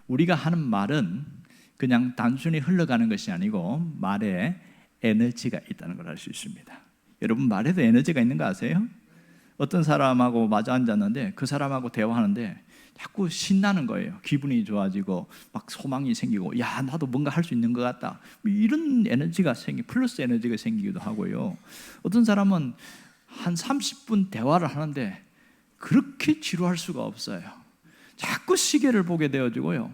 우리가 하는 말은 그냥 단순히 흘러가는 것이 아니고 말에 에너지가 있다는 걸 알 수 있습니다. 여러분, 말에도 에너지가 있는 거 아세요? 어떤 사람하고 마주 앉았는데 그 사람하고 대화하는데 자꾸 신나는 거예요. 기분이 좋아지고 막 소망이 생기고, 야, 나도 뭔가 할 수 있는 것 같다, 이런 에너지가 플러스 에너지가 생기기도 하고요. 어떤 사람은 한 30분 대화를 하는데 그렇게 지루할 수가 없어요. 자꾸 시계를 보게 되어지고요,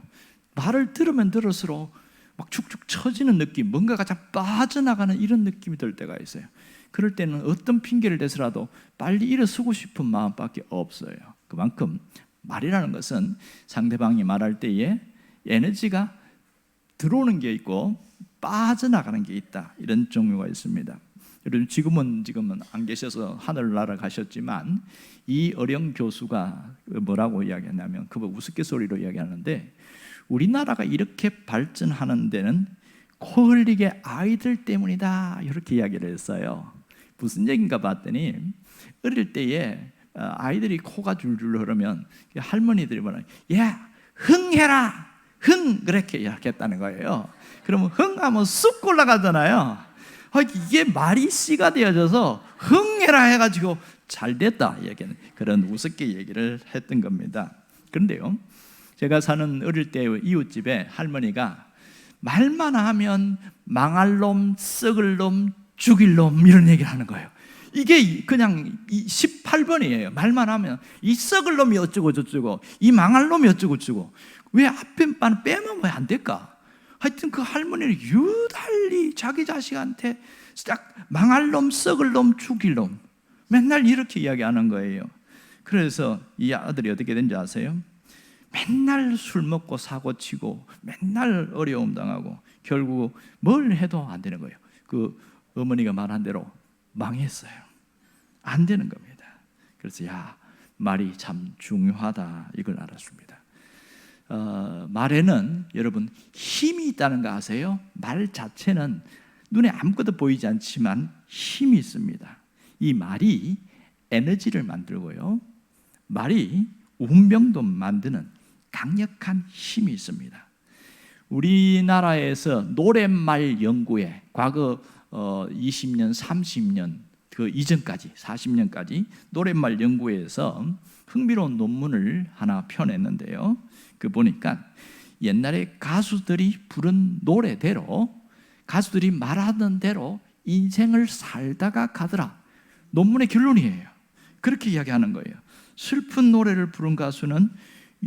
말을 들으면 들을수록 막 축축 처지는 느낌, 뭔가가 자 빠져나가는 이런 느낌이 들 때가 있어요. 그럴 때는 어떤 핑계를 대서라도 빨리 일어서고 싶은 마음밖에 없어요. 그만큼 말이라는 것은 상대방이 말할 때에 에너지가 들어오는 게 있고 빠져나가는 게 있다, 이런 종류가 있습니다. 여러분, 지금은 안 계셔서 하늘나라 가셨지만 이 어령 교수가 뭐라고 이야기했냐면, 그거 우스갯소리로 이야기하는데, 우리나라가 이렇게 발전하는 데는 코 흘리게 아이들 때문이다, 이렇게 이야기를 했어요. 무슨 얘기인가 봤더니, 어릴 때에 아이들이 코가 줄줄 흐르면 할머니들이 뭐라, 야, 흥해라, 흥, 그렇게 이야기했다는 거예요. 그러면 흥하면 쑥 올라가잖아요. 이게 말이 씨가 되어져서 흥해라 해가지고 잘 됐다, 얘기는 그런 우습게 얘기를 했던 겁니다. 그런데요, 제가 사는 어릴 때 이웃집에 할머니가 말만 하면 망할 놈, 썩을 놈, 죽일 놈, 이런 얘기를 하는 거예요. 이게 그냥 18번이에요. 말만 하면 이 썩을 놈이 어쩌고 저쩌고, 이 망할 놈이 어쩌고 저쩌고, 왜 앞에만 빼면 왜 안 될까? 하여튼 그 할머니는 유달리 자기 자식한테 딱 망할 놈, 썩을 놈, 죽일 놈, 맨날 이렇게 이야기하는 거예요. 그래서 이 아들이 어떻게 된지 아세요? 맨날 술 먹고 사고 치고 맨날 어려움 당하고 결국 뭘 해도 안 되는 거예요. 그 어머니가 말한 대로 망했어요. 안 되는 겁니다. 그래서 말이 참 중요하다, 이걸 알았습니다. 말에는 여러분 힘이 있다는 거 아세요? 말 자체는 눈에 아무것도 보이지 않지만 힘이 있습니다. 이 말이 에너지를 만들고요, 말이 운명도 만드는 강력한 힘이 있습니다. 우리나라에서 노랫말 연구에 과거 20년, 30년 그 이전까지 40년까지 노랫말 연구에서 흥미로운 논문을 하나 펴냈는데요, 그 보니까 옛날에 가수들이 부른 노래대로, 가수들이 말하던 대로 인생을 살다가 가더라, 논문의 결론이에요. 그렇게 이야기하는 거예요. 슬픈 노래를 부른 가수는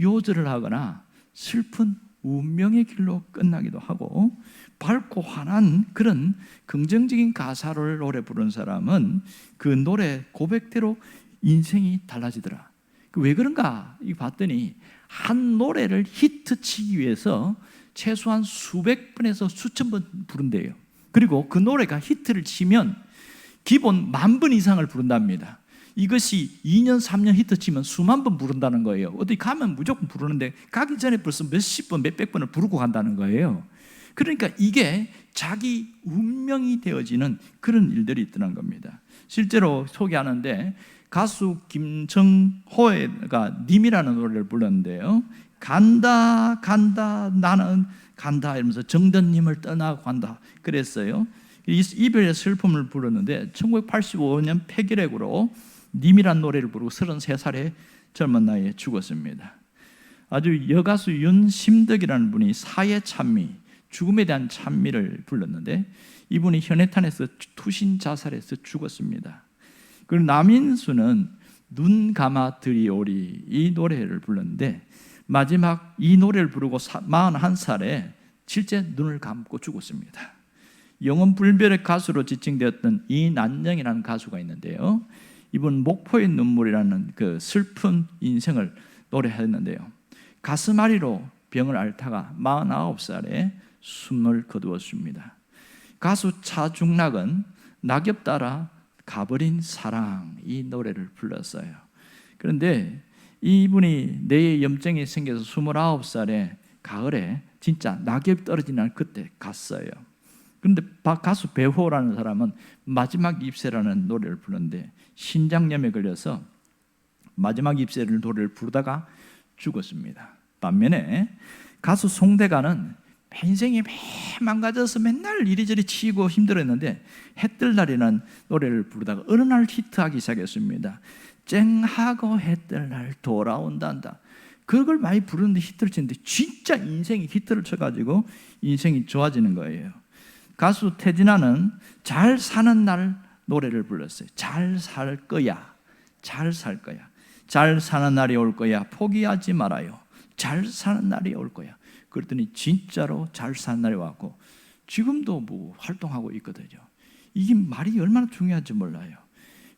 요절을 하거나 슬픈 운명의 길로 끝나기도 하고, 밝고 환한 그런 긍정적인 가사를 노래 부른 사람은 그 노래 고백대로 인생이 달라지더라. 왜 그런가 봤더니 한 노래를 히트치기 위해서 최소한 수백 번에서 수천 번 부른대요. 그리고 그 노래가 히트를 치면 기본 10,000번 이상을 부른답니다. 이것이 2년, 3년 히트치면 수만 번 부른다는 거예요. 어디 가면 무조건 부르는데 가기 전에 벌써 몇십 번, 몇백 번을 부르고 간다는 거예요. 그러니까 이게 자기 운명이 되어지는 그런 일들이 있다는 겁니다. 실제로 소개하는데 가수 김청호가 님이라는 노래를 불렀는데요, 간다 간다 나는 간다 이러면서 정든님을 떠나고 간다 그랬어요. 이별의 슬픔을 부르는데 1985년 폐결핵으로 님이란 노래를 부르고 33살의 젊은 나이에 죽었습니다. 아주 여가수 윤심덕이라는 분이 사회 찬미, 죽음에 대한 찬미를 불렀는데 이분이 현해탄에서 투신 자살해서 죽었습니다. 그리고 남인수는 눈 감아 들이오리, 이 노래를 불렀는데 마지막 이 노래를 부르고 41살에 실제 눈을 감고 죽었습니다. 영혼불멸의 가수로 지칭되었던 이난영이라는 가수가 있는데요, 이분 목포의 눈물이라는 그 슬픈 인생을 노래했는데요, 가슴앓이로 병을 앓다가 49살에 숨을 거두었습니다. 가수 차중락은 낙엽 따라 가버린 사랑, 이 노래를 불렀어요. 그런데 이분이 뇌에 염증이 생겨서 29살에 가을에 진짜 낙엽 떨어지는 그때 갔어요. 그런데 가수 배호라는 사람은 마지막 잎새라는 노래를 부르는데 신장염에 걸려서 마지막 잎새를 노래를 부르다가 죽었습니다. 반면에 가수 송대가는 인생이 매 망가져서 맨날 이리저리 치이고 힘들었는데 해 뜰 날이라는 노래를 부르다가 어느 날 히트하기 시작했습니다. 쨍하고 해 뜰 날 돌아온단다. 그걸 많이 부르는데 히트를 치는데 진짜 인생이 히트를 쳐가지고 인생이 좋아지는 거예요. 가수 태진아는 잘 사는 날 노래를 불렀어요. 잘 살 거야, 잘 살 거야, 잘 사는 날이 올 거야, 포기하지 말아요, 잘 사는 날이 올 거야. 그랬더니 진짜로 잘 사는 날이 왔고 지금도 뭐 활동하고 있거든요. 이게 말이 얼마나 중요한지 몰라요.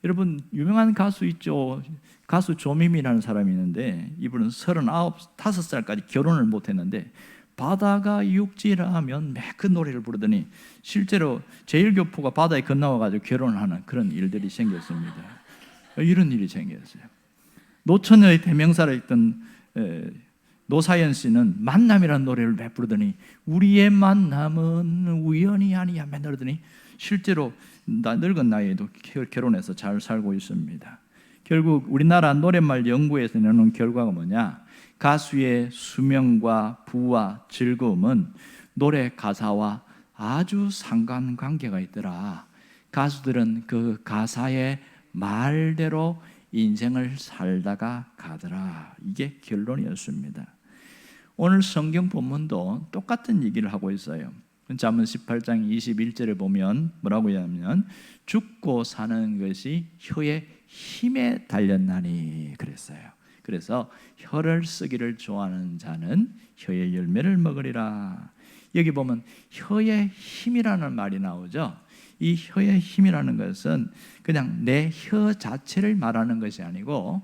여러분, 유명한 가수 있죠. 가수 조미미라는 사람이 있는데 이분은 35살까지 결혼을 못했는데 바다가 육지라면 매 그 노래를 부르더니 실제로 제1교포가 바다에 건너와가지고 결혼을 하는 그런 일들이 생겼습니다. 이런 일이 생겼어요. 노처녀의 대명사로 있던 노사연 씨는 만남이라는 노래를 매 부르더니 우리의 만남은 우연이 아니야 맨날 그러더니 실제로 늙은 나이에도 결혼해서 잘 살고 있습니다. 결국 우리나라 노랫말 연구에서 내놓은 결과가 뭐냐? 가수의 수명과 부와 즐거움은 노래 가사와 아주 상관관계가 있더라. 가수들은 그 가사의 말대로 인생을 살다가 가더라. 이게 결론이었습니다. 오늘 성경 본문도 똑같은 얘기를 하고 있어요. 잠언 18장 21절에 보면 뭐라고 하냐면 죽고 사는 것이 혀의 힘에 달렸나니 그랬어요. 그래서 혀를 쓰기를 좋아하는 자는 혀의 열매를 먹으리라. 여기 보면 혀의 힘이라는 말이 나오죠. 이 혀의 힘이라는 것은 그냥 내 혀 자체를 말하는 것이 아니고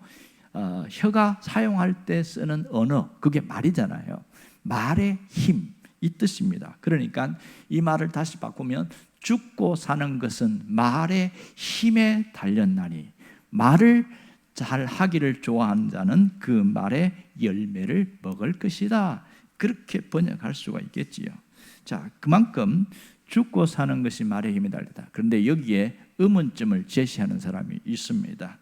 혀가 사용할 때 쓰는 언어, 그게 말이잖아요. 말의 힘, 이 뜻입니다. 그러니까 이 말을 다시 바꾸면 죽고 사는 것은 말의 힘에 달렸나니 말을 잘 하기를 좋아하는 자는 그 말의 열매를 먹을 것이다. 그렇게 번역할 수가 있겠지요. 자, 그만큼 죽고 사는 것이 말의 힘에 달렸다. 그런데 여기에 의문점을 제시하는 사람이 있습니다.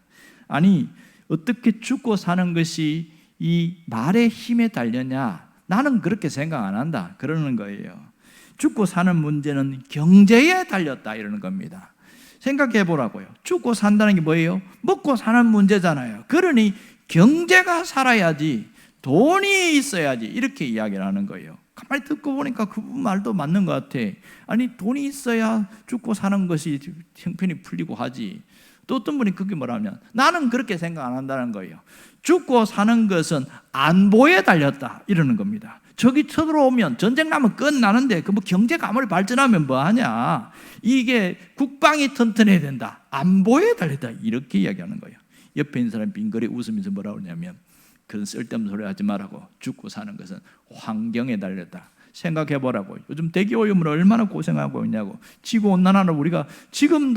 아니, 어떻게 죽고 사는 것이 이 말의 힘에 달렸냐? 나는 그렇게 생각 안 한다. 그러는 거예요. 죽고 사는 문제는 경제에 달렸다 이러는 겁니다. 생각해 보라고요. 죽고 산다는 게 뭐예요? 먹고 사는 문제잖아요. 그러니 경제가 살아야지, 돈이 있어야지 이렇게 이야기를 하는 거예요. 가만히 듣고 보니까 그 말도 맞는 것 같아. 아니, 돈이 있어야 죽고 사는 것이 형편이 풀리고 하지. 또 어떤 분이 그게 뭐라면 나는 그렇게 생각 안 한다는 거예요. 죽고 사는 것은 안보에 달렸다 이러는 겁니다. 적이 쳐들어오면 전쟁 나면 끝나는데 그 뭐 경제가 아무리 발전하면 뭐하냐. 이게 국방이 튼튼해야 된다. 안보에 달렸다 이렇게 이야기하는 거예요. 옆에 있는 사람이 빙그레 웃으면서 뭐라고 그러냐면 그런 쓸데없는 소리 하지 말라고. 죽고 사는 것은 환경에 달렸다. 생각해 보라고. 요즘 대기오염으로 얼마나 고생하고 있냐고. 지구온난화를 우리가 지금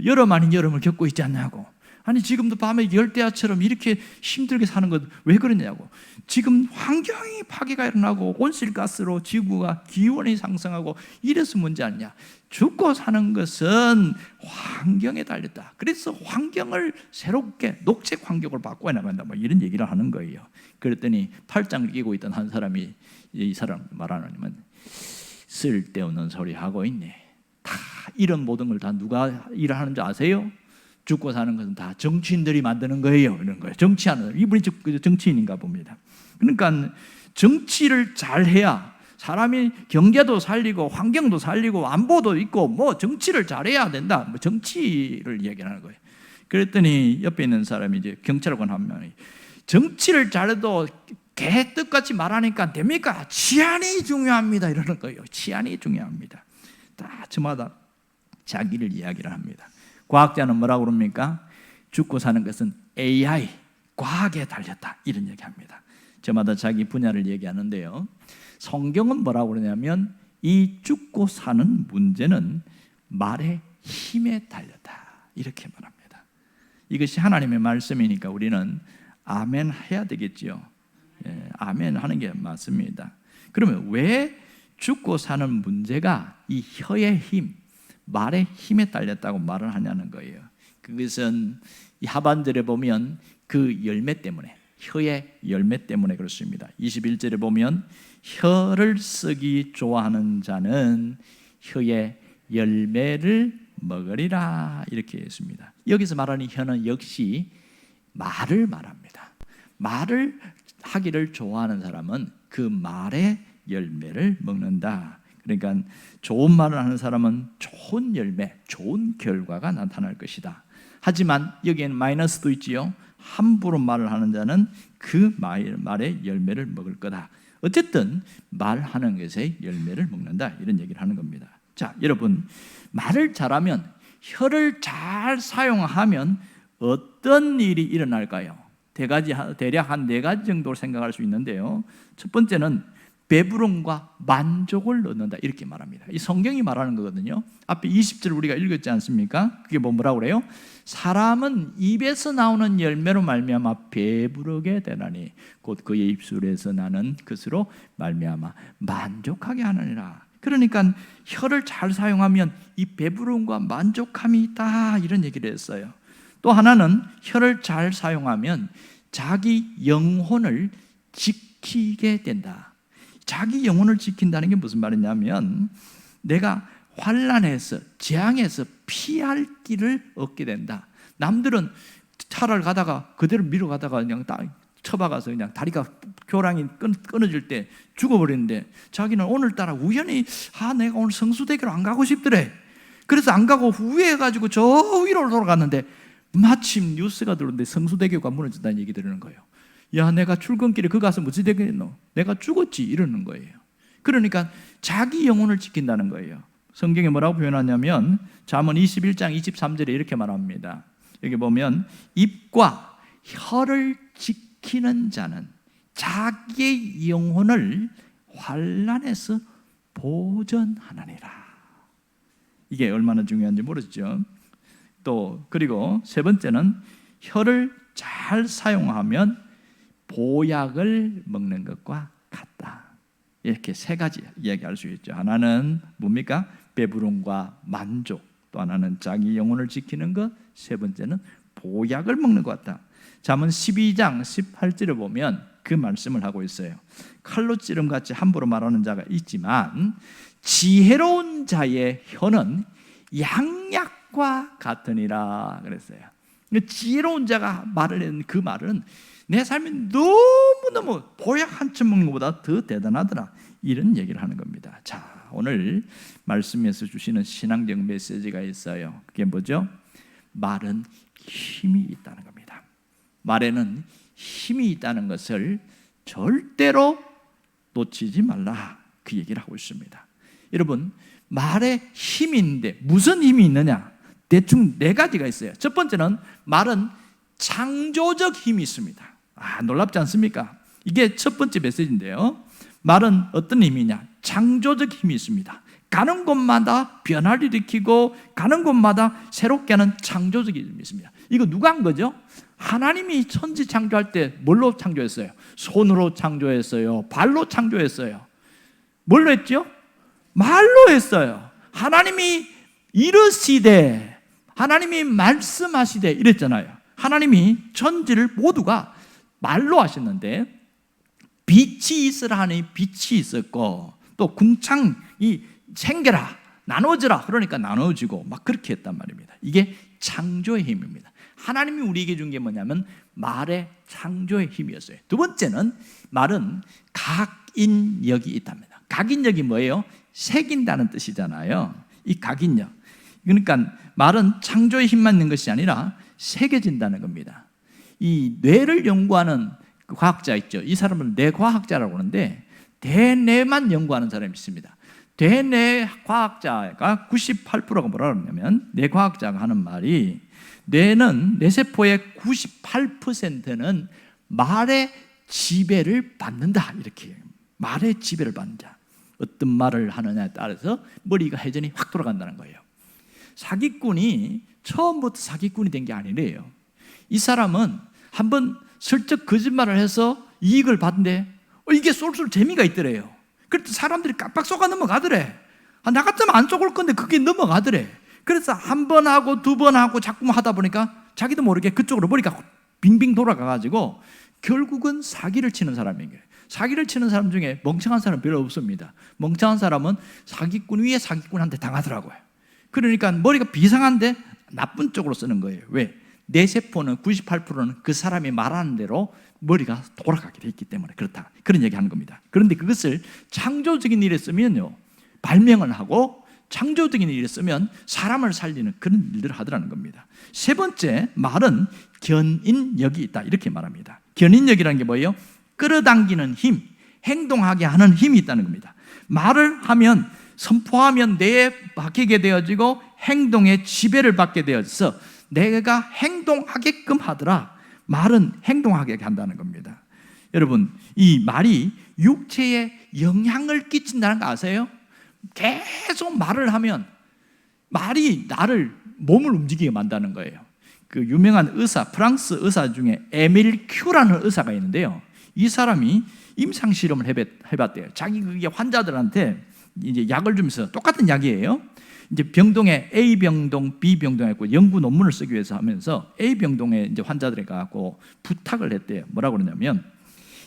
여름 아닌 여름을 겪고 있지 않냐고. 아니, 지금도 밤에 열대야처럼 이렇게 힘들게 사는 것 왜 그러냐고. 지금 환경이 파괴가 일어나고 온실가스로 지구가 기온이 상승하고 이래서 문제 아니냐. 죽고 사는 것은 환경에 달렸다. 그래서 환경을 새롭게 녹색 환경을 바꿔야 나간다. 뭐 이런 얘기를 하는 거예요. 그랬더니 팔짱을 끼고 있던 한 사람이 이 사람 말하냐면 쓸데없는 소리 하고 있네. 다 이런 모든 걸 다 누가 일하는 줄 아세요? 죽고 사는 것은 다 정치인들이 만드는 거예요. 이런 거예요. 정치하는 이분이 정치인인가 봅니다. 그러니까 정치를 잘 해야 사람이 경제도 살리고 환경도 살리고 안보도 있고 뭐 정치를 잘해야 된다. 뭐 정치를 이야기하는 거예요. 그랬더니 옆에 있는 사람이 이제 경찰관 한 명이 정치를 잘해도 개 뜻같이 말하니까 됩니까? 치안이 중요합니다. 이러는 거예요. 치안이 중요합니다. 다 저마다 자기를 이야기를 합니다. 과학자는 뭐라고 그럽니까? 죽고 사는 것은 AI, 과학에 달렸다. 이런 얘기합니다. 저마다 자기 분야를 얘기하는데요. 성경은 뭐라고 그러냐면 이 죽고 사는 문제는 말의 힘에 달렸다. 이렇게 말합니다. 이것이 하나님의 말씀이니까 우리는 아멘 해야 되겠지요. 예, 아멘 하는 게 맞습니다. 그러면 왜 죽고 사는 문제가 이 혀의 힘, 말의 힘에 달렸다고 말을 하냐는 거예요. 그것은 이 하반절에 보면 그 열매 때문에 혀의 열매 때문에 그렇습니다. 21절에 보면 혀를 쓰기 좋아하는 자는 혀의 열매를 먹으리라 이렇게 했습니다. 여기서 말하는 혀는 역시 말을 말합니다. 말을 하기를 좋아하는 사람은 그 말의 열매를 먹는다. 그러니까 좋은 말을 하는 사람은 좋은 열매, 좋은 결과가 나타날 것이다. 하지만 여기에는 마이너스도 있지요. 함부로 말을 하는 자는 그 말의 열매를 먹을 거다. 어쨌든 말하는 것의 열매를 먹는다 이런 얘기를 하는 겁니다. 자, 여러분, 말을 잘하면, 혀를 잘 사용하면 어떤 일이 일어날까요? 대략 한 4가지 정도로 생각할 수 있는데요. 첫 번째는 배부름과 만족을 얻는다 이렇게 말합니다. 이 성경이 말하는 거거든요. 앞에 20절 우리가 읽었지 않습니까? 그게 뭐라고 그래요? 사람은 입에서 나오는 열매로 말미암아 배부르게 되나니 곧 그의 입술에서 나는 것으로 말미암아 만족하게 하느니라. 그러니까 혀를 잘 사용하면 이 배부름과 만족함이 있다 이런 얘기를 했어요. 또 하나는 혀를 잘 사용하면 자기 영혼을 지키게 된다. 자기 영혼을 지킨다는 게 무슨 말이냐면 내가 환난에서 재앙에서 피할 길을 얻게 된다. 남들은 차를 가다가 그대로 밀어가다가 그냥 쳐박아서 그냥 다리가 교랑이 끊어질 때 죽어버리는데 자기는 오늘따라 우연히 내가 오늘 성수대교로 안 가고 싶더래. 그래서 안 가고 후회해가지고 저 위로 돌아갔는데 마침 뉴스가 들어오는데 성수대교가 무너졌다는 얘기 들으는 거예요. 야, 내가 출근길에 그 가서 무슨 되겠노? 내가 죽었지 이러는 거예요. 그러니까 자기 영혼을 지킨다는 거예요. 성경에 뭐라고 표현하냐면 잠언 21장 23절에 이렇게 말합니다. 여기 보면 입과 혀를 지키는 자는 자기의 영혼을 환난에서 보전하느니라. 이게 얼마나 중요한지 모르죠. 또 그리고 세 번째는 혀를 잘 사용하면 보약을 먹는 것과 같다. 이렇게 3가지 이야기할 수 있죠. 하나는 뭡니까? 배부름과 만족. 또 하나는 자기 영혼을 지키는 것. 세 번째는 보약을 먹는 것 같다. 잠언 12장 18절에 보면 그 말씀을 하고 있어요. 칼로 찌름같이 함부로 말하는 자가 있지만 지혜로운 자의 혀는 양약과 같으니라 그랬어요. 지혜로운 자가 말을 했는 그 말은 내 삶이 너무너무 보약 한 점 먹는 것보다 더 대단하더라 이런 얘기를 하는 겁니다. 자, 오늘 말씀에서 주시는 신앙적 메시지가 있어요. 그게 뭐죠? 말은 힘이 있다는 겁니다. 말에는 힘이 있다는 것을 절대로 놓치지 말라 그 얘기를 하고 있습니다. 여러분, 말에 힘이 있는데 무슨 힘이 있느냐? 대충 4가지가 있어요. 첫 번째는 말은 창조적 힘이 있습니다. 놀랍지 않습니까? 이게 첫 번째 메시지인데요. 말은 어떤 힘이냐? 창조적 힘이 있습니다. 가는 곳마다 변화를 일으키고 가는 곳마다 새롭게 하는 창조적 힘이 있습니다. 이거 누가 한 거죠? 하나님이 천지 창조할 때 뭘로 창조했어요? 손으로 창조했어요? 발로 창조했어요? 뭘로 했죠? 말로 했어요. 하나님이 이르시되, 하나님이 말씀하시되 이랬잖아요. 하나님이 천지를 모두가 말로 하셨는데 빛이 있으라 하니 빛이 있었고 또 궁창이 생겨라 나눠져라 그러니까 나눠지고 막 그렇게 했단 말입니다. 이게 창조의 힘입니다. 하나님이 우리에게 준 게 뭐냐면 말의 창조의 힘이었어요. 두 번째는 말은 각인력이 있답니다. 각인력이 뭐예요? 새긴다는 뜻이잖아요. 이 각인력, 그러니까 말은 창조의 힘만 있는 것이 아니라 새겨진다는 겁니다. 이 뇌를 연구하는 그 과학자 있죠. 이 사람은 뇌과학자라고 하는데 대뇌만 연구하는 사람이 있습니다. 대뇌 과학자가 98%가 뭐라 그러냐면 뇌과학자가 하는 말이 뇌는 뇌세포의 98%는 말의 지배를 받는다 이렇게. 말의 지배를 받는다. 어떤 말을 하느냐에 따라서 머리가 회전이 확 돌아간다는 거예요. 사기꾼이 처음부터 사기꾼이 된 게 아니래요. 이 사람은 한번 슬쩍 거짓말을 해서 이익을 받는데 이게 쏠쏠 재미가 있더래요. 그래서 사람들이 깜빡 속아 넘어가더래. 나 같으면 안 속을 건데 그게 넘어가더래. 그래서 한 번 하고 두 번 하고 자꾸만 하다 보니까 자기도 모르게 그쪽으로 머리가 빙빙 돌아가가지고 결국은 사기를 치는 사람인 거예요. 사기를 치는 사람 중에 멍청한 사람은 별로 없습니다. 멍청한 사람은 사기꾼 위에 사기꾼한테 당하더라고요. 그러니까 머리가 비상한데 나쁜 쪽으로 쓰는 거예요. 왜? 내 세포는 98%는 그 사람이 말하는 대로 머리가 돌아가게 돼 있기 때문에 그렇다, 그런 얘기하는 겁니다. 그런데 그것을 창조적인 일에 쓰면요, 발명을 하고 창조적인 일에 쓰면 사람을 살리는 그런 일들을 하더라는 겁니다. 세 번째, 말은 견인력이 있다, 이렇게 말합니다. 견인력이라는 게 뭐예요? 끌어당기는 힘, 행동하게 하는 힘이 있다는 겁니다. 말을 하면, 선포하면 뇌에 박히게 되어지고 행동에 지배를 받게 되어서 내가 행동하게끔 하더라. 말은 행동하게 한다는 겁니다. 여러분, 이 말이 육체에 영향을 끼친다는 거 아세요? 계속 말을 하면 말이 나를, 몸을 움직이게 만드는 거예요. 그 유명한 의사, 프랑스 의사 중에 에밀 큐라는 의사가 있는데요, 이 사람이 임상 실험을 해봤대요. 자기 그게 환자들한테 이제 약을 주면서, 똑같은 약이에요. 이제 병동에 A 병동, B 병동에 있고 연구 논문을 쓰기 위해서 하면서 A 병동에 이제 환자들이 가고 부탁을 했대요. 뭐라고 그러냐면,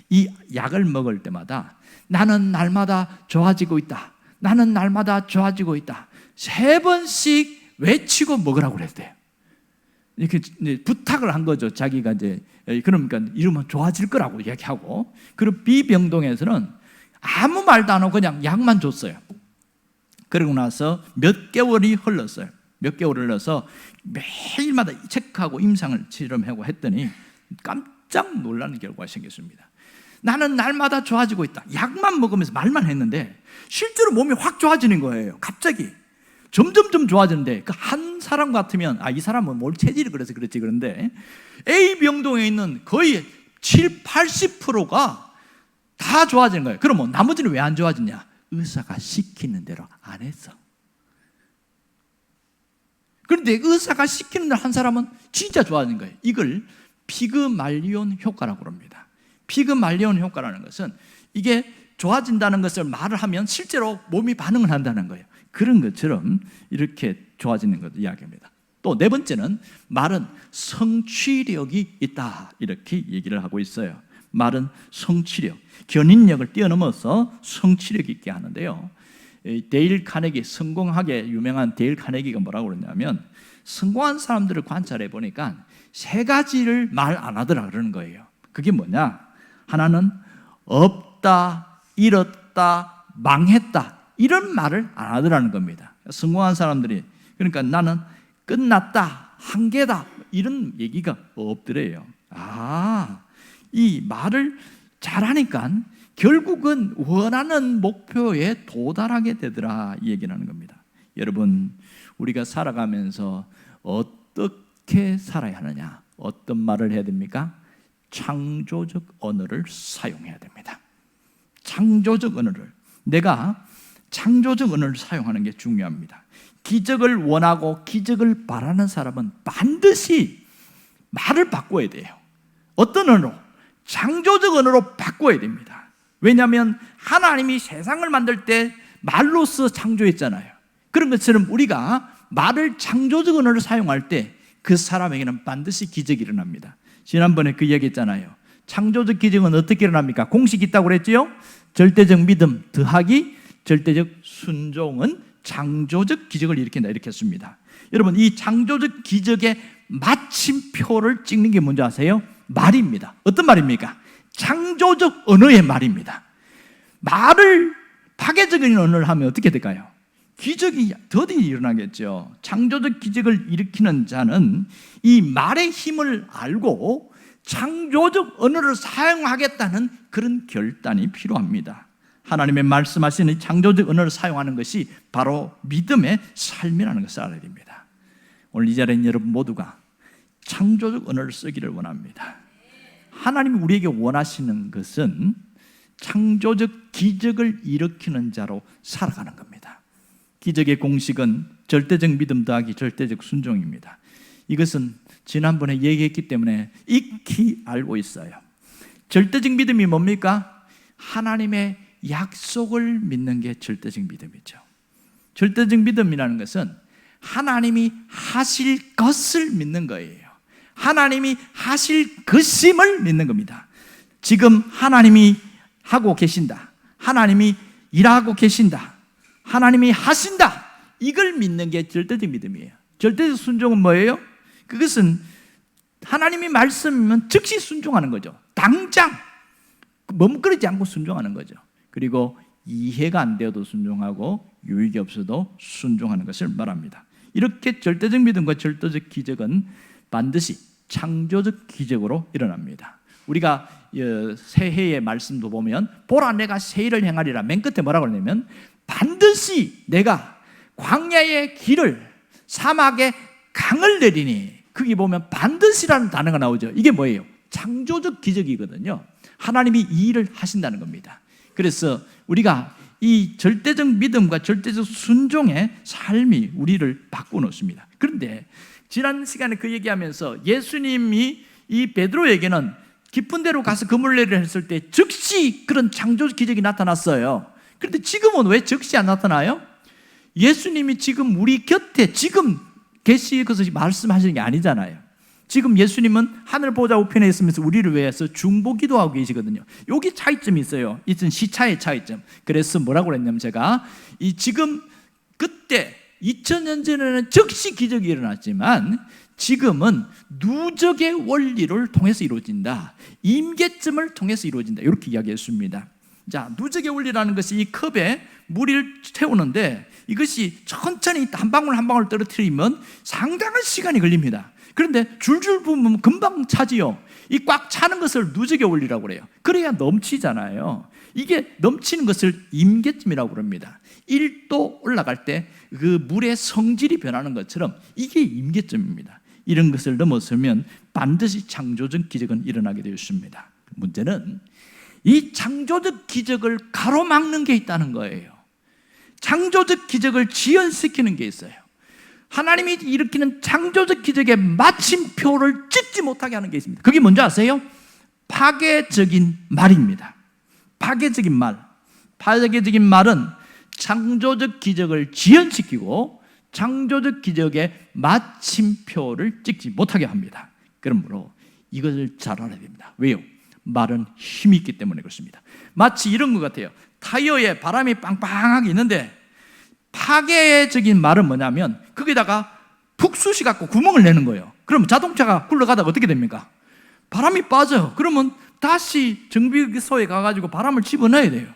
이 약을 먹을 때마다 나는 날마다 좋아지고 있다, 나는 날마다 좋아지고 있다, 3번씩 외치고 먹으라고 그랬대요. 이렇게 부탁을 한 거죠. 자기가 이제, 그러니까 이러면 좋아질 거라고 얘기하고. 그리고 B 병동에서는 아무 말도 안 하고 그냥 약만 줬어요. 그러고 나서 몇 개월이 흘렀어요. 몇 개월 흘러서 매일마다 체크하고 임상을 실험하고 했더니 깜짝 놀라는 결과가 생겼습니다. 나는 날마다 좋아지고 있다. 약만 먹으면서 말만 했는데 실제로 몸이 확 좋아지는 거예요. 갑자기 점점점 좋아지는데, 그 한 사람 같으면 이 사람은 뭘 체질이 그래서 그렇지, 그런데 A 병동에 있는 거의 70-80%가 다 좋아지는 거예요. 그럼 나머지는 왜 안 좋아지냐? 의사가 시키는 대로 안 했어. 그런데 의사가 시키는 대로 한 사람은 진짜 좋아지는 거예요. 이걸 피그말리온 효과라고 합니다. 피그말리온 효과라는 것은, 이게 좋아진다는 것을 말을 하면 실제로 몸이 반응을 한다는 거예요. 그런 것처럼 이렇게 좋아지는 것을 이야기합니다. 또 네 번째는, 말은 성취력이 있다, 이렇게 얘기를 하고 있어요. 말은 성취력, 견인력을 뛰어넘어서 성취력 있게 하는데요, 데일 카네기, 성공하게 유명한 데일 카네기가 뭐라고 그러냐면, 성공한 사람들을 관찰해 보니까 3가지를 말 안 하더라 그러는 거예요. 그게 뭐냐? 하나는 없다, 잃었다, 망했다, 이런 말을 안 하더라는 겁니다. 성공한 사람들이, 그러니까 나는 끝났다, 한계다, 이런 얘기가 없더래요. 이 말을 잘하니까 결국은 원하는 목표에 도달하게 되더라, 이 얘기를 하는 겁니다. 여러분, 우리가 살아가면서 어떻게 살아야 하느냐? 어떤 말을 해야 됩니까? 창조적 언어를 사용해야 됩니다. 창조적 언어를, 내가 창조적 언어를 사용하는 게 중요합니다. 기적을 원하고 기적을 바라는 사람은 반드시 말을 바꿔야 돼요. 어떤 언어로? 창조적 언어로 바꿔야 됩니다. 왜냐하면 하나님이 세상을 만들 때 말로써 창조했잖아요. 그런 것처럼 우리가 말을, 창조적 언어를 사용할 때 그 사람에게는 반드시 기적이 일어납니다. 지난번에 그 얘기했잖아요. 창조적 기적은 어떻게 일어납니까? 공식이 있다고 그랬죠? 절대적 믿음 더하기 절대적 순종은 창조적 기적을 일으킨다, 이렇게 했습니다. 여러분, 이 창조적 기적의 마침표를 찍는 게 뭔지 아세요? 말입니다. 어떤 말입니까? 창조적 언어의 말입니다. 말을, 파괴적인 언어를 하면 어떻게 될까요? 기적이 더디 일어나겠죠. 창조적 기적을 일으키는 자는 이 말의 힘을 알고 창조적 언어를 사용하겠다는 그런 결단이 필요합니다. 하나님의 말씀하시는 창조적 언어를 사용하는 것이 바로 믿음의 삶이라는 것을 알아야 됩니다. 오늘 이 자리에 있는 여러분 모두가 창조적 언어를 쓰기를 원합니다. 하나님이 우리에게 원하시는 것은 창조적 기적을 일으키는 자로 살아가는 겁니다. 기적의 공식은 절대적 믿음 더하기 절대적 순종입니다. 이것은 지난번에 얘기했기 때문에 익히 알고 있어요. 절대적 믿음이 뭡니까? 하나님의 약속을 믿는 게 절대적 믿음이죠. 절대적 믿음이라는 것은 하나님이 하실 것을 믿는 거예요. 하나님이 하실 것임을 믿는 겁니다. 지금 하나님이 하고 계신다, 하나님이 일하고 계신다, 하나님이 하신다, 이걸 믿는 게 절대적 믿음이에요. 절대적 순종은 뭐예요? 그것은 하나님이 말씀이면 즉시 순종하는 거죠. 당장 머뭇거리지 않고 순종하는 거죠. 그리고 이해가 안 되어도 순종하고 유익이 없어도 순종하는 것을 말합니다. 이렇게 절대적 믿음과 절대적 기적은 반드시 창조적 기적으로 일어납니다. 우리가 새해의 말씀도 보면 보라 내가 새일을 행하리라, 맨 끝에 뭐라고 그러냐면 반드시 내가 광야의 길을 사막에 강을 내리니, 거기 보면 반드시라는 단어가 나오죠. 이게 뭐예요? 창조적 기적이거든요. 하나님이 이 일을 하신다는 겁니다. 그래서 우리가 이 절대적 믿음과 절대적 순종의 삶이 우리를 바꿔놓습니다. 그런데 지난 시간에 그 얘기하면서 예수님이 이 베드로에게는 깊은 데로 가서 그물레를 했을 때 즉시 그런 창조적 기적이 나타났어요. 그런데 지금은 왜 즉시 안 나타나요? 예수님이 지금 우리 곁에 지금 계시고서 말씀하시는 게 아니잖아요. 지금 예수님은 하늘 보좌 우편에 있으면서 우리를 위해서 중보기도하고 계시거든요. 여기 차이점이 있어요. 이건 시차의 차이점. 그래서 뭐라고 그랬냐면 제가 이 지금 그때 2000년 전에는 즉시 기적이 일어났지만 지금은 누적의 원리를 통해서 이루어진다, 임계점을 통해서 이루어진다, 이렇게 이야기했습니다. 자, 누적의 원리라는 것이 이 컵에 물을 채우는데 이것이 천천히 한 방울 한 방울 떨어뜨리면 상당한 시간이 걸립니다. 그런데 줄줄 부으면 금방 차지요. 이 꽉 차는 것을 누적의 원리라고 그래요. 그래야 넘치잖아요. 이게 넘치는 것을 임계점이라고 그럽니다. 1도 올라갈 때 그 물의 성질이 변하는 것처럼 이게 임계점입니다. 이런 것을 넘어서면 반드시 창조적 기적은 일어나게 되어 있습니다. 문제는 이 창조적 기적을 가로막는 게 있다는 거예요. 창조적 기적을 지연시키는 게 있어요. 하나님이 일으키는 창조적 기적의 마침표를 찍지 못하게 하는 게 있습니다. 그게 뭔지 아세요? 파괴적인 말입니다. 파괴적인 말. 파괴적인 말은 창조적 기적을 지연시키고 창조적 기적의 마침표를 찍지 못하게 합니다. 그러므로 이것을 잘 알아야 됩니다. 왜요? 말은 힘이 있기 때문에 그렇습니다. 마치 이런 것 같아요. 타이어에 바람이 빵빵하게 있는데 파괴적인 말은 뭐냐면 거기다가 푹 쑤시 갖고 구멍을 내는 거예요. 그럼 자동차가 굴러가다가 어떻게 됩니까? 바람이 빠져요. 그러면 다시 정비소에 가가지고 바람을 집어넣어야 돼요.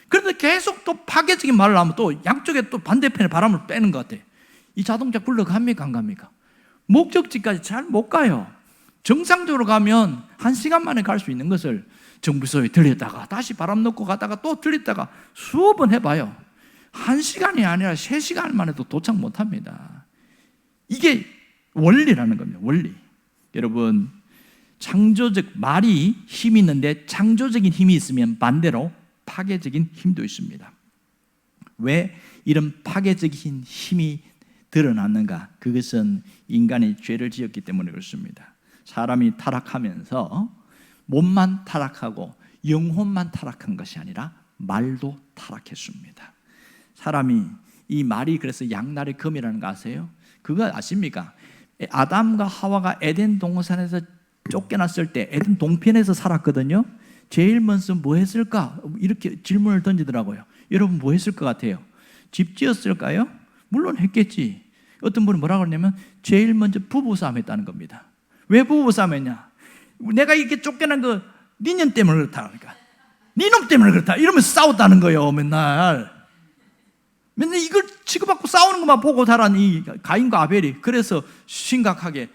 그런데 계속 또 파괴적인 말을 하면 또 양쪽에 또 반대편에 바람을 빼는 것 같아요. 이 자동차 굴러갑니까? 안 갑니까? 목적지까지 잘 못 가요. 정상적으로 가면 1시간 만에 갈 수 있는 것을 정비소에 들렸다가 다시 바람 넣고 가다가 또 들렸다가 수업 번 해봐요. 1시간이 아니라 3시간 만에도 도착 못합니다. 이게 원리라는 겁니다. 원리. 여러분, 창조적 말이 힘이 있는데 창조적인 힘이 있으면 반대로 파괴적인 힘도 있습니다. 왜 이런 파괴적인 힘이 드러났는가? 그것은 인간이 죄를 지었기 때문에 그렇습니다. 사람이 타락하면서 몸만 타락하고 영혼만 타락한 것이 아니라 말도 타락했습니다. 사람이 이 말이 그래서 양날의 검이라는 거 아세요? 그거 아십니까? 아담과 하와가 에덴 동산에서 쫓겨났을 때 에덴 동편에서 살았거든요. 제일 먼저 뭐 했을까? 이렇게 질문을 던지더라고요. 여러분 뭐 했을 것 같아요? 집 지었을까요? 물론 했겠지. 어떤 분은 뭐라고 그러냐면 제일 먼저 부부싸움 했다는 겁니다. 왜 부부싸움 했냐? 내가 이렇게 쫓겨난 거 니년 때문에 그렇다. 그러니까 니놈 때문에 그렇다. 이러면서 싸웠다는 거예요. 맨날 이걸 치고받고 싸우는 것만 보고 자란 이 가인과 아벨이 그래서 심각하게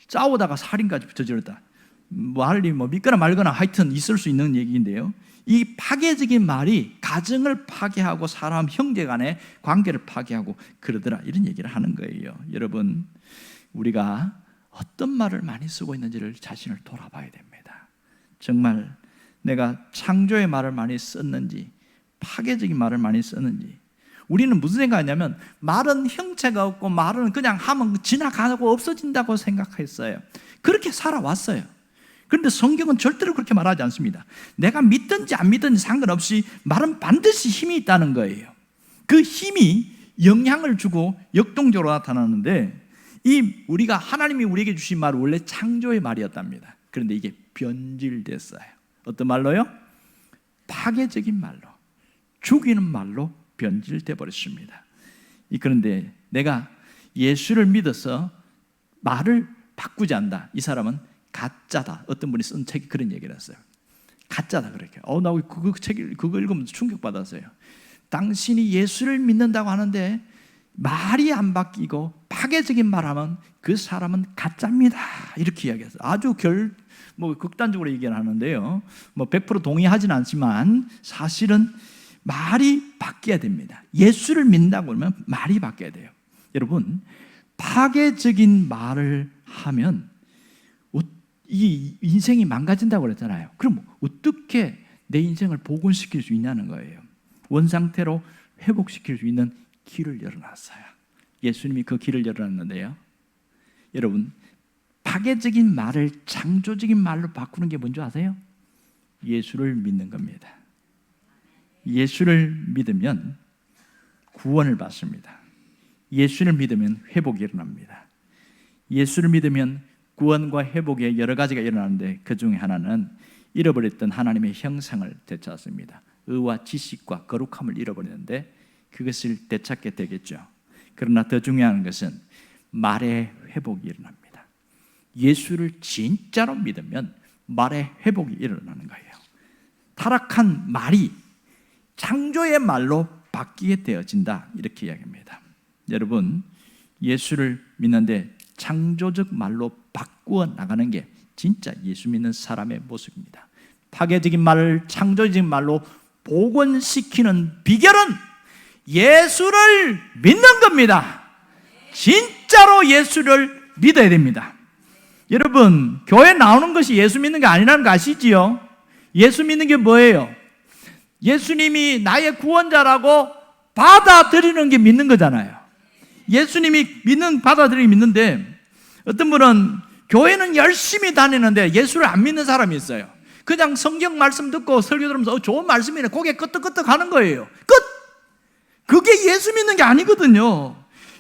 싸우다가 살인까지 저질렀다. 말이 믿거나 말거나 하여튼 있을 수 있는 얘기인데요. 이 파괴적인 말이 가정을 파괴하고 사람 형제 간의 관계를 파괴하고 그러더라, 이런 얘기를 하는 거예요. 여러분, 우리가 어떤 말을 많이 쓰고 있는지를 자신을 돌아봐야 됩니다. 정말 내가 창조의 말을 많이 썼는지 파괴적인 말을 많이 썼는지. 우리는 무슨 생각하냐면 말은 형체가 없고 말은 그냥 하면 지나가고 없어진다고 생각했어요. 그렇게 살아왔어요. 그런데 성경은 절대로 그렇게 말하지 않습니다. 내가 믿든지 안 믿든지 상관없이 말은 반드시 힘이 있다는 거예요. 그 힘이 영향을 주고 역동적으로 나타나는데 이 우리가 하나님이 우리에게 주신 말은 원래 창조의 말이었답니다. 그런데 이게 변질됐어요. 어떤 말로요? 파괴적인 말로, 죽이는 말로 변질돼 버렸습니다. 그런데 내가 예수를 믿어서 말을 바꾸지 않는다, 이 사람은 가짜다. 어떤 분이 쓴 책이 그런 얘기를 했어요. 가짜다 그렇게. 나 그거 읽으면서 충격받았어요. 당신이 예수를 믿는다고 하는데 말이 안 바뀌고 파괴적인 말하면 그 사람은 가짜입니다. 이렇게 이야기했어요. 아주 극단적으로 얘기를 하는데요. 100% 동의하진 않지만 사실은 말이 바뀌어야 됩니다. 예수를 믿는다고 하면 말이 바뀌어야 돼요. 여러분, 파괴적인 말을 하면 이 인생이 망가진다고 그랬잖아요. 그럼 어떻게 내 인생을 복원시킬 수 있냐는 거예요. 원상태로 회복시킬 수 있는 길을 열어놨어요. 예수님이 그 길을 열어놨는데요. 여러분, 파괴적인 말을 창조적인 말로 바꾸는 게 뭔지 아세요? 예수를 믿는 겁니다. 예수를 믿으면 구원을 받습니다. 예수를 믿으면 회복이 일어납니다. 예수를 믿으면 구원과 회복의 여러 가지가 일어나는데 그 중에 하나는 잃어버렸던 하나님의 형상을 되찾습니다. 의와 지식과 거룩함을 잃어버리는데 그것을 되찾게 되겠죠. 그러나 더 중요한 것은 말의 회복이 일어납니다. 예수를 진짜로 믿으면 말의 회복이 일어나는 거예요. 타락한 말이 창조의 말로 바뀌게 되어진다, 이렇게 이야기합니다. 여러분, 예수를 믿는데 창조적 말로 바꾸어 나가는 게 진짜 예수 믿는 사람의 모습입니다. 파괴적인 말을 창조적인 말로 복원시키는 비결은 예수를 믿는 겁니다. 진짜로 예수를 믿어야 됩니다. 여러분, 교회 나오는 것이 예수 믿는 게 아니라는 거 아시지요? 예수 믿는 게 뭐예요? 예수님이 나의 구원자라고 받아들이는 게 믿는 거잖아요. 예수님이 받아들이기 믿는데, 어떤 분은 교회는 열심히 다니는데 예수를 안 믿는 사람이 있어요. 그냥 성경 말씀 듣고 설교 들으면서 좋은 말씀이네, 고개 끄덕끄덕 하는 거예요. 끝! 그게 예수 믿는 게 아니거든요.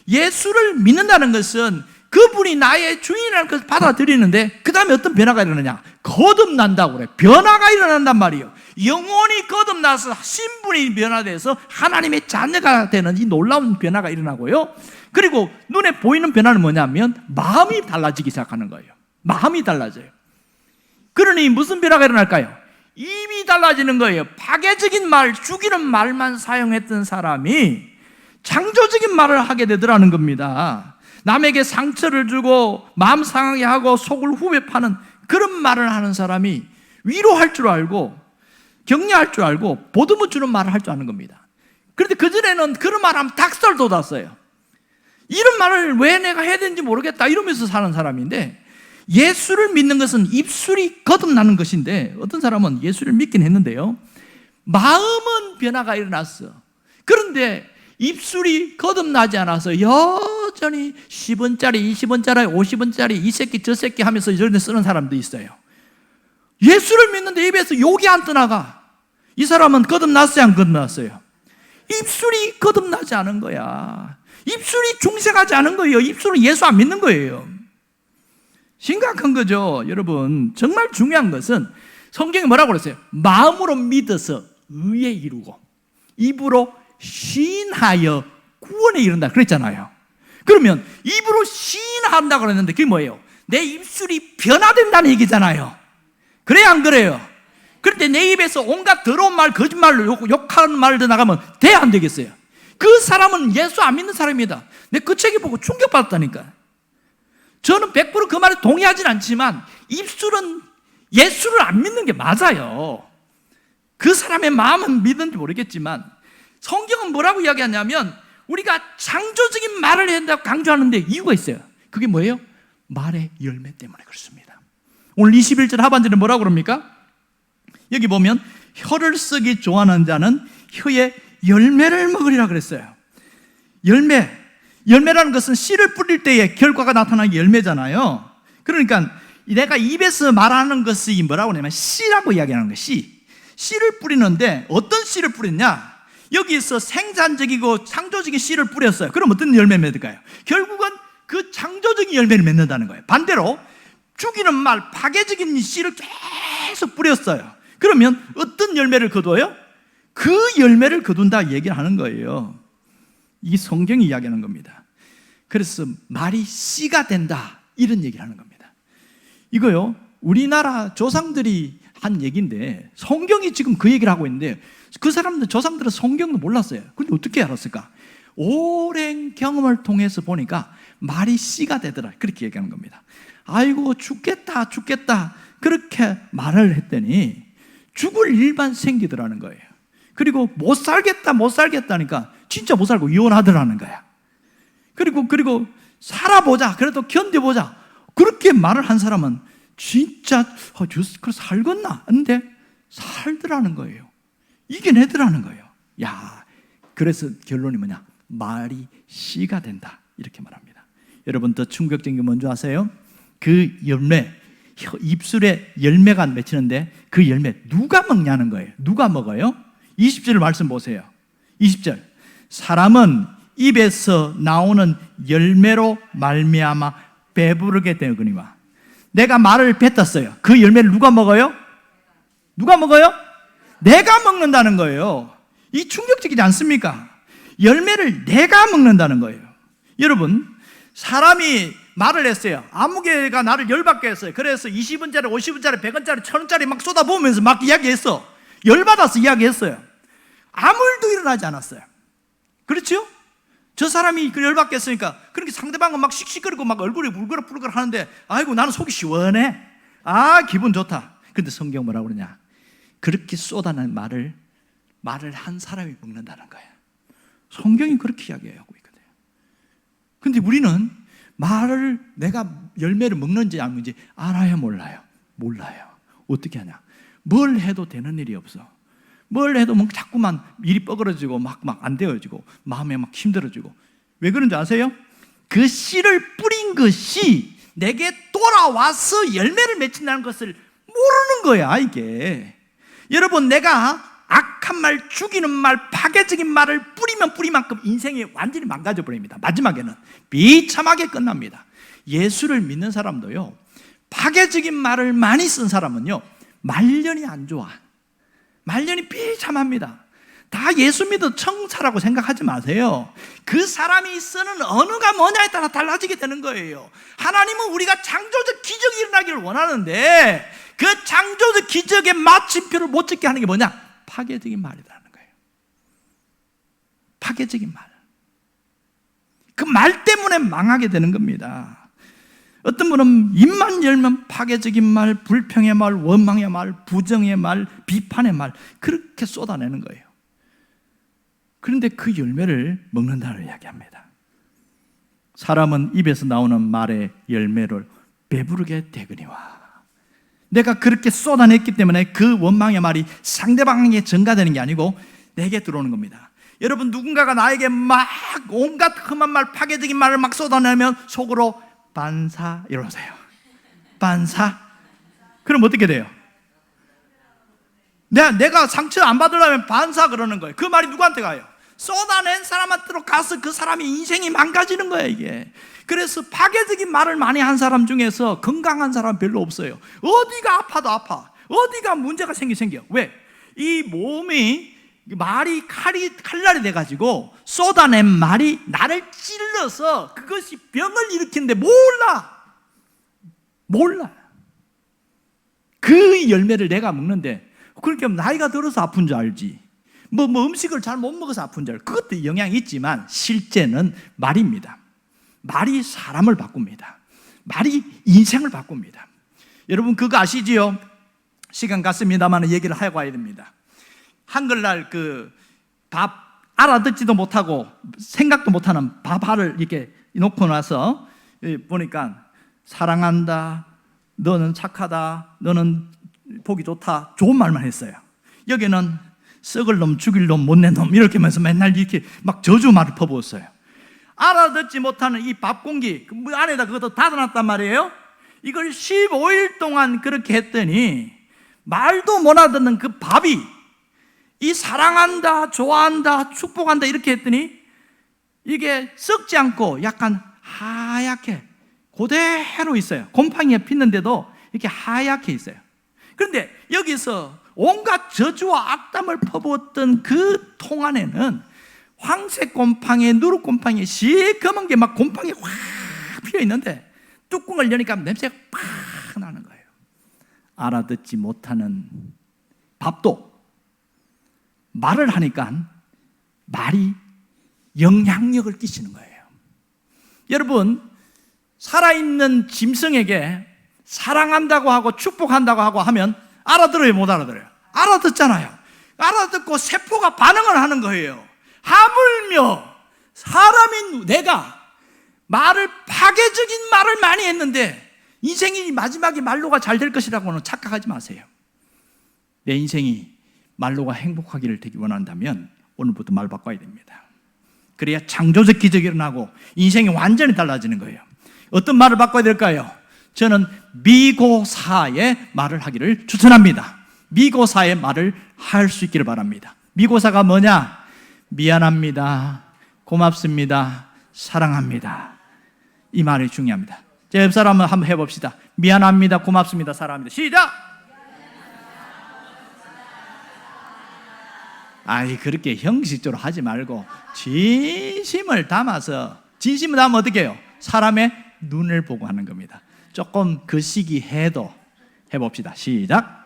예수를 믿는다는 것은 그분이 나의 주인이라는 것을 받아들이는데 그 다음에 어떤 변화가 일어나냐? 거듭난다고 그래. 변화가 일어난단 말이에요. 영혼이 거듭나서 신분이 변화돼서 하나님의 자녀가 되는 이 놀라운 변화가 일어나고요. 그리고 눈에 보이는 변화는 뭐냐면 마음이 달라지기 시작하는 거예요. 마음이 달라져요. 그러니 무슨 변화가 일어날까요? 입이 달라지는 거예요. 파괴적인 말, 죽이는 말만 사용했던 사람이 창조적인 말을 하게 되더라는 겁니다. 남에게 상처를 주고 마음 상하게 하고 속을 후벼 파는 그런 말을 하는 사람이 위로할 줄 알고 격려할 줄 알고 보듬어 주는 말을 할 줄 아는 겁니다. 그런데 그전에는 그런 말 하면 닭살 돋았어요. 이런 말을 왜 내가 해야 되는지 모르겠다 이러면서 사는 사람인데, 예수를 믿는 것은 입술이 거듭나는 것인데, 어떤 사람은 예수를 믿긴 했는데요, 마음은 변화가 일어났어. 그런데 입술이 거듭나지 않아서 여전히 10원짜리, 20원짜리, 50원짜리 이 새끼 저 새끼 하면서 이런 데 쓰는 사람도 있어요. 예수를 믿는데 입에서 욕이 안 떠나가. 이 사람은 거듭났어요, 안 거듭났어요? 입술이 거듭나지 않은 거야. 입술이 중생하지 않은 거예요. 입술은 예수 안 믿는 거예요. 심각한 거죠. 여러분, 정말 중요한 것은 성경이 뭐라고 그랬어요? 마음으로 믿어서 의에 이루고 입으로 시인하여 구원에 이른다 그랬잖아요. 그러면 입으로 시인한다고 그랬는데 그게 뭐예요? 내 입술이 변화된다는 얘기잖아요. 그래요, 안 그래요? 그런데 내 입에서 온갖 더러운 말, 거짓말로 욕하는 말도 나가면 돼, 안 되겠어요? 그 사람은 예수 안 믿는 사람입니다. 내가 그 책을 보고 충격받았다니까. 저는 100% 그 말에 동의하진 않지만 입술은 예수를 안 믿는 게 맞아요. 그 사람의 마음은 믿는지 모르겠지만 성경은 뭐라고 이야기하냐면 우리가 창조적인 말을 해야 한다고 강조하는데 이유가 있어요. 그게 뭐예요? 말의 열매 때문에 그렇습니다. 오늘 21절 하반절에 뭐라고 그럽니까? 여기 보면 혀를 쓰기 좋아하는 자는 혀의 열매를 먹으리라 그랬어요. 열매라는 것은 씨를 뿌릴 때의 결과가 나타나는 열매잖아요. 그러니까 내가 입에서 말하는 것이 뭐라고 하냐면 씨라고 이야기하는 거예요. 씨를 뿌리는데 어떤 씨를 뿌렸냐? 여기서 생산적이고 창조적인 씨를 뿌렸어요. 그럼 어떤 열매 맺을까요? 결국은 그 창조적인 열매를 맺는다는 거예요. 반대로 죽이는 말, 파괴적인 씨를 계속 뿌렸어요. 그러면 어떤 열매를 거둬요? 그 열매를 거둔다 얘기를 하는 거예요. 이 성경이 이야기하는 겁니다. 그래서 말이 씨가 된다 이런 얘기를 하는 겁니다. 이거요, 우리나라 조상들이 한 얘기인데 성경이 지금 그 얘기를 하고 있는데 그 사람들, 조상들은 성경도 몰랐어요. 근데 어떻게 알았을까? 오랜 경험을 통해서 보니까 말이 씨가 되더라 그렇게 얘기하는 겁니다. 아이고 죽겠다 죽겠다 그렇게 말을 했더니 죽을 일만 생기더라는 거예요. 그리고 못 살겠다 못 살겠다니까 진짜 못 살고 이혼하더라는 거야. 그리고 살아보자, 그래도 견뎌보자 그렇게 말을 한 사람은 진짜 그래 살겠나? 근데 살더라는 거예요. 이겨내더라는 거예요. 야, 그래서 결론이 뭐냐? 말이 씨가 된다 이렇게 말합니다. 여러분, 더 충격적인 게 뭔지 아세요? 그 열매, 입술에 열매가 맺히는데 그 열매 누가 먹냐는 거예요. 누가 먹어요? 20절 말씀 보세요. 20절, 사람은 입에서 나오는 열매로 말미암아 배부르게 되거니와. 내가 말을 뱉었어요. 그 열매를 누가 먹어요? 누가 먹어요? 내가 먹는다는 거예요. 이 충격적이지 않습니까? 열매를 내가 먹는다는 거예요. 여러분, 사람이 말을 했어요. 아무개가 나를 열받게 했어요. 그래서 20원짜리, 50원짜리, 100원짜리, 1000원짜리 막 쏟아부으면서 막 이야기했어. 열받아서 이야기했어요. 아무 일도 일어나지 않았어요. 그렇죠? 저 사람이 그 열받게 했으니까 그렇게 상대방은 막 씩씩거리고 막 얼굴이 울그락불그락 하는데 아이고 나는 속이 시원해. 아, 기분 좋다. 근데 성경 뭐라고 그러냐? 그렇게 쏟아낸 말을 한 사람이 먹는다는 거예요. 성경이 그렇게 이야기하고 있거든요. 근데 우리는 말을 내가 열매를 먹는지 안 먹는지 알아요, 몰라요? 몰라요. 어떻게 하냐? 뭘 해도 되는 일이 없어. 뭘 해도 뭐 자꾸만 일이 뻐그러지고 막 안 되어지고 마음에 막 힘들어지고. 왜 그런지 아세요? 그 씨를 뿌린 것이 내게 돌아와서 열매를 맺힌다는 것을 모르는 거야, 이게. 여러분, 내가 악한 말, 죽이는 말, 파괴적인 말을 뿌리면 뿌리만큼 인생이 완전히 망가져 버립니다. 마지막에는 비참하게 끝납니다. 예수를 믿는 사람도요, 파괴적인 말을 많이 쓴 사람은요, 말년이 안 좋아. 말년이 비참합니다. 다 예수 믿어 청사라고 생각하지 마세요. 그 사람이 쓰는 언어가 뭐냐에 따라 달라지게 되는 거예요. 하나님은 우리가 창조적 기적이 일어나기를 원하는데 그 창조적 기적의 마침표를 못 찍게 하는 게 뭐냐? 파괴적인 말이라는 거예요. 파괴적인 말. 그 말 때문에 망하게 되는 겁니다. 어떤 분은 입만 열면 파괴적인 말, 불평의 말, 원망의 말, 부정의 말, 비판의 말 그렇게 쏟아내는 거예요. 그런데 그 열매를 먹는다고 이야기합니다. 사람은 입에서 나오는 말의 열매를 배부르게 되거니와. 내가 그렇게 쏟아냈기 때문에 그 원망의 말이 상대방에게 전가되는 게 아니고 내게 들어오는 겁니다. 여러분, 누군가가 나에게 막 온갖 험한 말, 파괴적인 말을 막 쏟아내면 속으로 반사 이러세요. 반사. 그럼 어떻게 돼요? 내가 상처 안 받으려면 반사 그러는 거예요. 그 말이 누구한테 가요? 쏟아낸 사람한테로 가서 그 사람의 인생이 망가지는 거예요, 이게. 그래서 파괴적인 말을 많이 한 사람 중에서 건강한 사람 별로 없어요. 어디가 아파도 아파. 어디가 문제가 생겨. 왜? 이 몸이 말이 칼날이 돼가지고 쏟아낸 말이 나를 찔러서 그것이 병을 일으키는데 몰라. 그 열매를 내가 먹는데 그렇게 나이가 들어서 아픈 줄 알지. 뭐 음식을 잘 못 먹어서 아픈 줄 알지. 그것도 영향이 있지만 실제는 말입니다. 말이 사람을 바꿉니다. 말이 인생을 바꿉니다. 여러분 그거 아시지요? 시간 같습니다만 얘기를 하고 가야 됩니다. 한글날 그 밥 알아듣지도 못하고 생각도 못하는 밥알을 이렇게 놓고 나서 보니까 사랑한다, 너는 착하다, 너는 보기 좋다, 좋은 말만 했어요. 여기는 썩을 놈, 죽일 놈, 못낸 놈 이렇게 하면서 맨날 이렇게 막 저주말을 퍼부었어요. 알아듣지 못하는 이 밥 공기 그 안에다 그것도 닫아놨단 말이에요. 이걸 15일 동안 그렇게 했더니 말도 못 알아듣는 그 밥이 이 사랑한다, 좋아한다, 축복한다 이렇게 했더니 이게 썩지 않고 약간 하얗게 그대로 있어요. 곰팡이가 폈는데도 이렇게 하얗게 있어요. 그런데 여기서 온갖 저주와 악담을 퍼부었던 그 통 안에는 황색 곰팡이, 누룩곰팡이, 시커먼 게 막 곰팡이 확 피어 있는데 뚜껑을 여니까 냄새가 팍 나는 거예요. 알아듣지 못하는 밥도 말을 하니까 말이 영향력을 끼치는 거예요. 여러분, 살아있는 짐승에게 사랑한다고 하고 축복한다고 하고 하면 알아들어요, 못 알아들어요? 알아듣잖아요. 알아듣고 세포가 반응을 하는 거예요. 하물며 사람인 내가 말을, 파괴적인 말을 많이 했는데 인생이 마지막에 말로가 잘 될 것이라고는 착각하지 마세요. 내 인생이 말로가 행복하기를 되기 원한다면 오늘부터 말 바꿔야 됩니다. 그래야 창조적 기적이 일어나고 인생이 완전히 달라지는 거예요. 어떤 말을 바꿔야 될까요? 저는 미고사의 말을 하기를 추천합니다. 미고사의 말을 할 수 있기를 바랍니다. 미고사가 뭐냐? 미안합니다, 고맙습니다, 사랑합니다. 이 말이 중요합니다. 제 옆 사람은 한번 해봅시다. 미안합니다, 고맙습니다, 사랑합니다. 시작! 아이, 그렇게 형식적으로 하지 말고 진심을 담아서, 진심을 담으면 어떻게 해요? 사람의 눈을 보고 하는 겁니다. 조금 그 시기 해도 해봅시다. 시작!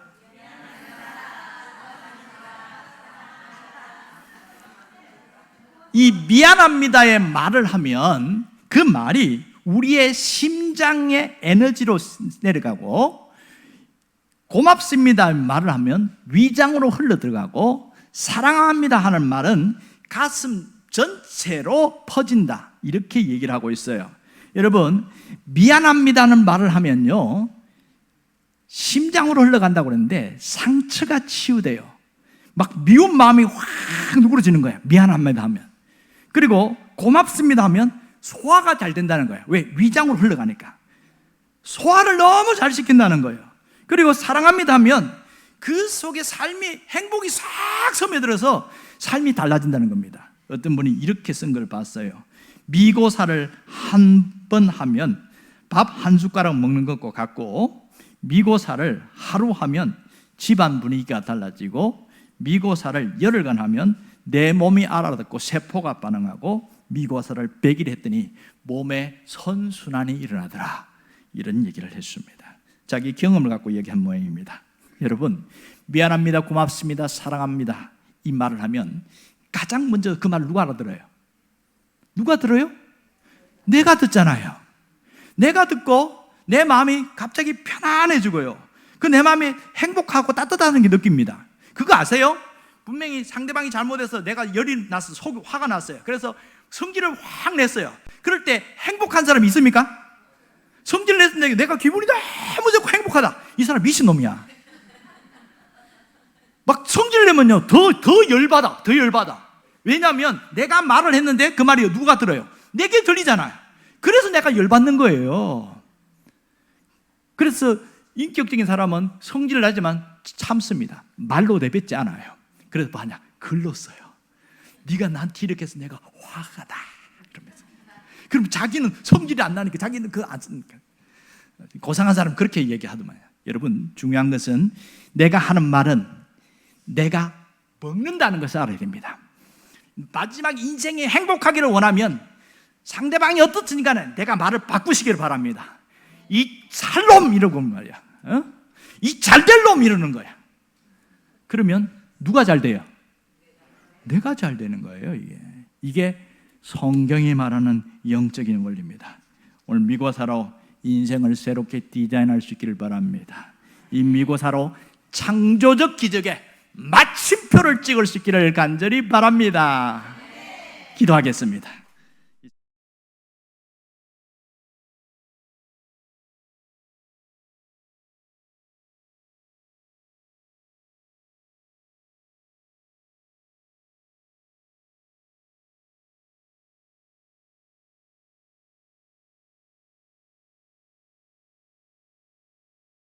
이 미안합니다의 말을 하면 그 말이 우리의 심장의 에너지로 내려가고, 고맙습니다 말을 하면 위장으로 흘러 들어가고, 사랑합니다 하는 말은 가슴 전체로 퍼진다, 이렇게 얘기를 하고 있어요. 여러분, 미안합니다는 말을 하면요 심장으로 흘러간다고 그랬는데 상처가 치유돼요. 막 미운 마음이 확 누그러지는 거예요, 미안합니다 하면. 그리고 고맙습니다 하면 소화가 잘 된다는 거예요. 왜? 위장으로 흘러가니까 소화를 너무 잘 시킨다는 거예요. 그리고 사랑합니다 하면 그 속에 삶이, 행복이 싹 스며들어서 삶이 달라진다는 겁니다. 어떤 분이 이렇게 쓴 걸 봤어요. 미고사를 한 번 하면 밥 한 숟가락 먹는 것과 같고, 미고사를 하루 하면 집안 분위기가 달라지고, 미고사를 열흘간 하면 내 몸이 알아듣고 세포가 반응하고, 미고사를 100일 했더니 몸에 선순환이 일어나더라, 이런 얘기를 했습니다. 자기 경험을 갖고 얘기한 모양입니다. 여러분, 미안합니다, 고맙습니다, 사랑합니다 이 말을 하면 가장 먼저 그 말을 누가 알아들어요? 누가 들어요? 내가 듣잖아요. 내가 듣고 내 마음이 갑자기 편안해지고요, 그 내 마음이 행복하고 따뜻하다는 게 느낍니다. 그거 아세요? 분명히 상대방이 잘못해서 내가 열이 나서 속이 화가 났어요. 그래서 성질을 확 냈어요. 그럴 때 행복한 사람이 있습니까? 성질을 냈는데 내가 기분이 너무 좋고 행복하다, 이 사람 미친놈이야. 막 성질을 내면요 더 열받아, 더 열받아. 왜냐하면 내가 말을 했는데 그 말이 누가 들어요? 내게 들리잖아요. 그래서 내가 열받는 거예요. 그래서 인격적인 사람은 성질을 내지만 참습니다. 말로 내뱉지 않아요. 그래서 뭐하냐? 글로 써요. 네가 나한테 이렇게 해서 내가 화가 나, 그러면서. 그럼 자기는 성질이 안 나니까 자기는 그거 안 쓰니까. 고상한 사람은 그렇게 얘기하더만요. 여러분, 중요한 것은 내가 하는 말은 내가 먹는다는 것을 알아야 됩니다. 마지막 인생에 행복하기를 원하면 상대방이 어떻든 간에 내가 말을 바꾸시기를 바랍니다. 이 살놈 이러고 말이야, 이 잘될 놈 이러는 거야. 그러면 누가 잘 돼요? 내가 잘 되는 거예요. 이게 성경이 말하는 영적인 원리입니다. 오늘 미고사로 인생을 새롭게 디자인할 수 있기를 바랍니다. 이 미고사로 창조적 기적에 마침표를 찍을 수 있기를 간절히 바랍니다. 기도하겠습니다.